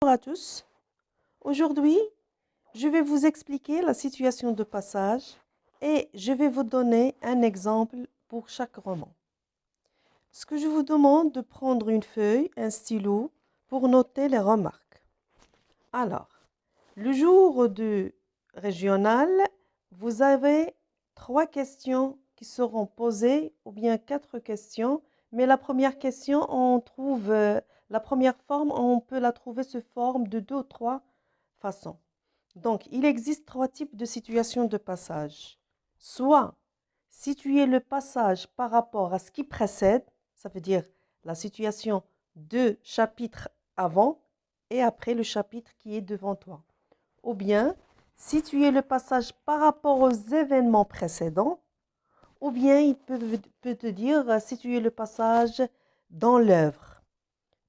Bonjour à tous. Aujourd'hui, je vais vous expliquer la situation de passage et je vais vous donner un exemple pour chaque roman. Ce que je vous demande de prendre une feuille, un stylo pour noter les remarques. Alors, le jour du régional, vous avez 3 questions qui seront posées ou bien 4 questions, mais la première question, la première forme, on peut la trouver sous forme de 2 ou 3 façons. Donc, il existe 3 types de situations de passage. Soit situer le passage par rapport à ce qui précède, ça veut dire la situation de chapitre avant et après le chapitre qui est devant toi. Ou bien situer le passage par rapport aux événements précédents, ou bien il peut te dire situer le passage dans l'œuvre.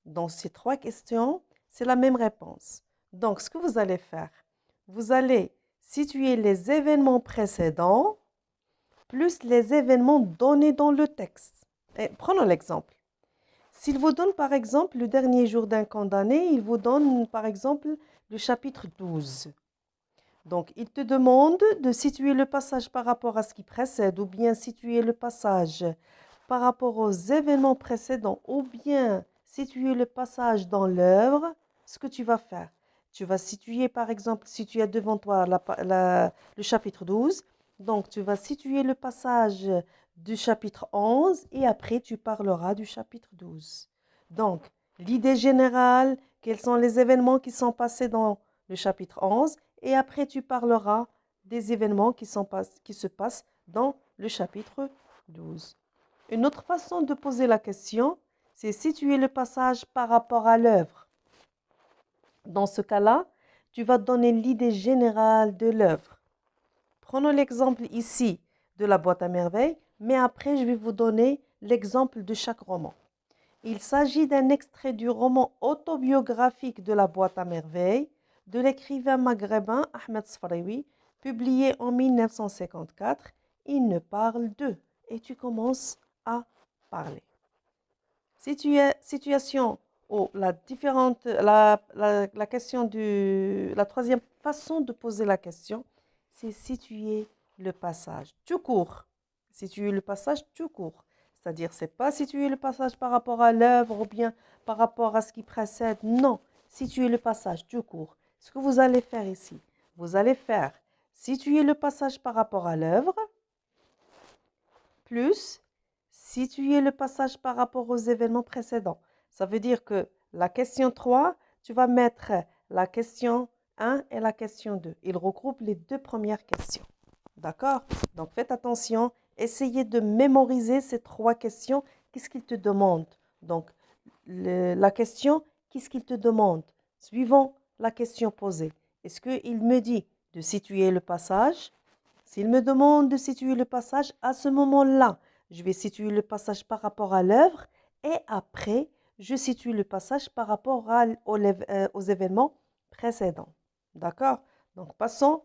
Dans ces 3 questions, c'est la même réponse. Donc, ce que vous allez faire, vous allez situer les événements précédents plus les événements donnés dans le texte. Et prenons l'exemple. S'il vous donne par exemple le dernier jour d'un condamné, il vous donne par exemple le chapitre 12. Donc, il te demande de situer le passage par rapport à ce qui précède, ou bien situer le passage par rapport aux événements précédents, ou bien situer le passage dans l'œuvre. Ce que tu vas faire, tu vas situer par exemple, si tu as devant toi le chapitre 12, donc tu vas situer le passage du chapitre 11 et après tu parleras du chapitre 12. Donc, l'idée générale, quels sont les événements qui sont passés dans le chapitre 11 et après tu parleras des événements qui se passent dans le chapitre 12. Une autre façon de poser la question, c'est situer le passage par rapport à l'œuvre. Dans ce cas-là, tu vas donner l'idée générale de l'œuvre. Prenons l'exemple ici de la boîte à merveilles, mais après je vais vous donner l'exemple de chaque roman. Il s'agit d'un extrait du roman autobiographique de la boîte à merveilles de l'écrivain maghrébin Ahmed Sfraoui, publié en 1954. Il ne parle d'eux et tu commences à parler. Situation ou la question la troisième façon de poser la question, c'est situer le passage tout court. Situer le passage tout court. C'est-à-dire, c'est pas situer le passage par rapport à l'œuvre ou bien par rapport à ce qui précède. Non, situer le passage tout court. Ce que vous allez faire ici, vous allez faire situer le passage par rapport à l'œuvre, plus situer le passage par rapport aux événements précédents. Ça veut dire que la question 3, tu vas mettre la question 1 et la question 2. Ils regroupent les 2 premières questions. D'accord? Donc faites attention, essayez de mémoriser ces 3 questions. Qu'est-ce qu'ils te demandent? Donc la question, qu'est-ce qu'il te demande? Suivant la question posée. Est-ce qu'il me dit de situer le passage? S'il me demande de situer le passage, à ce moment-là, je vais situer le passage par rapport à l'œuvre et après, je situe le passage par rapport aux événements précédents. D'accord? Donc, passons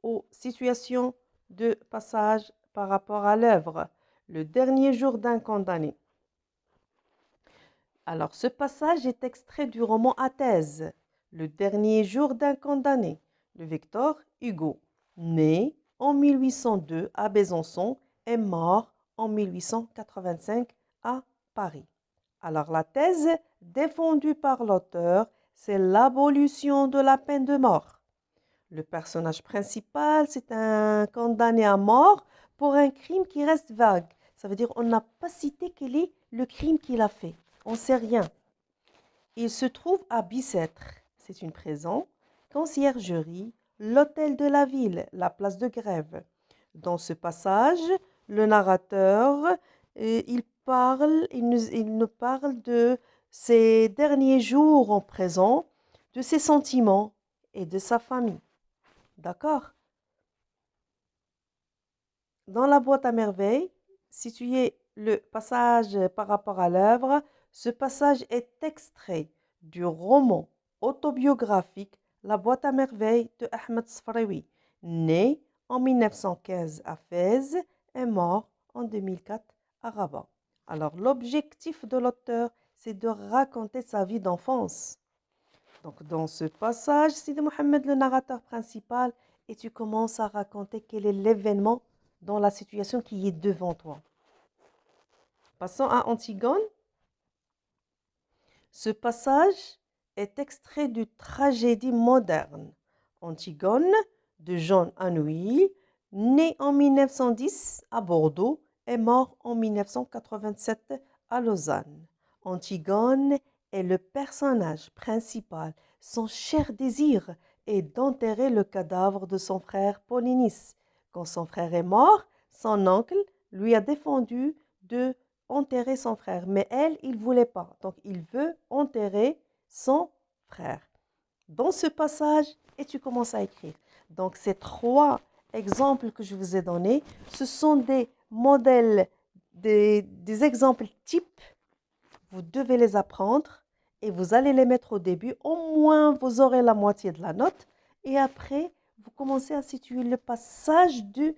aux situations de passage par rapport à l'œuvre. Le dernier jour d'un condamné. Alors, ce passage est extrait du roman Athèse, Le dernier jour d'un condamné, de Victor Hugo, né en 1802 à Besançon et mort en 1885 à Paris. Alors, la thèse défendue par l'auteur, c'est l'abolition de la peine de mort. Le personnage principal, c'est un condamné à mort pour un crime qui reste vague. Ça veut dire qu'on n'a pas cité quel est le crime qu'il a fait. On ne sait rien. Il se trouve à Bicêtre. C'est une prison, conciergerie, l'hôtel de la ville, la place de Grève. Dans ce passage, le narrateur, il nous parle de ses derniers jours en prison, de ses sentiments et de sa famille. D'accord? Dans la boîte à merveilles, situé le passage par rapport à l'œuvre, ce passage est extrait du roman autobiographique La boîte à merveilles de Ahmed Sfraoui, né en 1915 à Fès et mort en 2004 à Rabat. Alors, l'objectif de l'auteur, c'est de raconter sa vie d'enfance. Donc, dans ce passage, Sidi Mohamed, le narrateur principal, et tu commences à raconter quel est l'événement dans la situation qui est devant toi. Passons à Antigone. Ce passage est extrait d'une tragédie moderne. Antigone, de John Anouilh, né en 1910 à Bordeaux et mort en 1987 à Lausanne. Antigone est le personnage principal. Son cher désir est d'enterrer le cadavre de son frère Polynice. Quand son frère est mort, son oncle lui a défendu de enterrer son frère, mais elle, il ne voulait pas. Donc, il veut enterrer son frère. Dans ce passage, et tu commences à écrire. Donc, ces 3 exemples que je vous ai donnés, ce sont des modèles, des exemples types. Vous devez les apprendre et vous allez les mettre au début. Au moins, vous aurez la moitié de la note. Et après, vous commencez à situer le passage du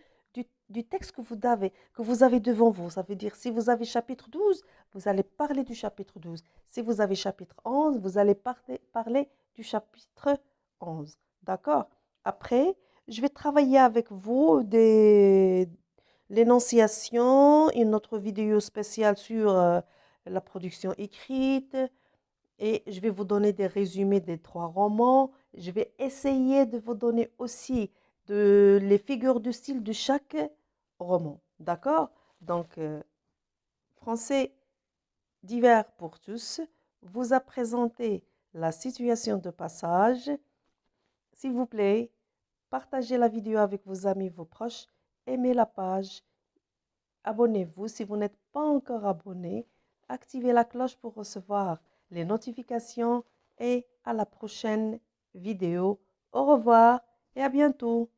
texte que vous avez devant vous. Ça veut dire, si vous avez chapitre 12, vous allez parler du chapitre 12. Si vous avez chapitre 11, vous allez parler du chapitre 11. D'accord? Après, je vais travailler avec vous l'énonciation, une autre vidéo spéciale sur la production écrite, et je vais vous donner des résumés des 3 romans. Je vais essayer de vous donner aussi les figures de style de chaque roman. D'accord? Donc, Français divers pour tous vous a présenté la situation de passage. S'il vous plaît, partagez la vidéo avec vos amis, vos proches, aimez la page, abonnez-vous si vous n'êtes pas encore abonné, activez la cloche pour recevoir les notifications et à la prochaine vidéo. Au revoir et à bientôt.